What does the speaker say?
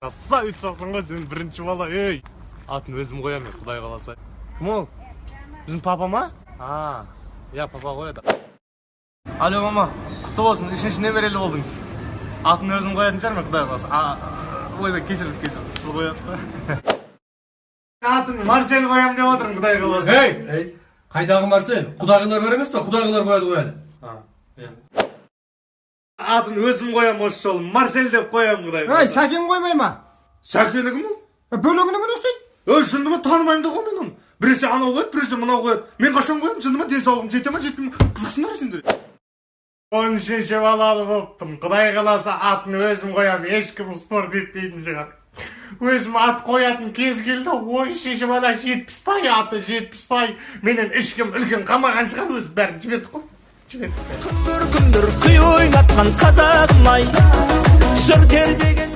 Аса үйтсақсың ғой сен бірінші бала, ей. Атын өзім қоям мен, құдай қаласа. Кім ол? Біздің папа ма? Я папа қояды. Алло, мама, құтты болсын, үшінші немерелі болдыңыз. Атын өзім қоятын шығар мен, құдай қаласа. Ойбай, кешіріңіз, сіз қоясыз ба? Атын Марсель қоям деп отырмын, құдай қаласа. Ей, қайдағы Марсель? Құдағилар бар емес па? Құдағилар қояды қояды. Атын өзім қоям осы жолы, Марсель деп қоям, құдай қаласа. Ей, Сәкен қоймай ма? Сәкені кім ол? Бөлігінің несі? Шынды ма, танымаймын да ғой мен оны. Біресе анау қояды, біресе мынау қояды. Мен қашан қоямын, шынды ма, денсаулығым жете ма, жетпей ма? Қызықсыңдар сендер. 13-ші балалы болыптым, құдай қаласа атын өзім қоям, ешкім спорт етпейтін шығар. Өзім ат қоятын кез келді, 13-ші бала жетпіспай, аты жетпіспай. Менен ешкім үлкен қамаған шығар, өзі бәрін жібердік қой. Күндір күндір күй ойнатқан қазағым ай, жыр тербеген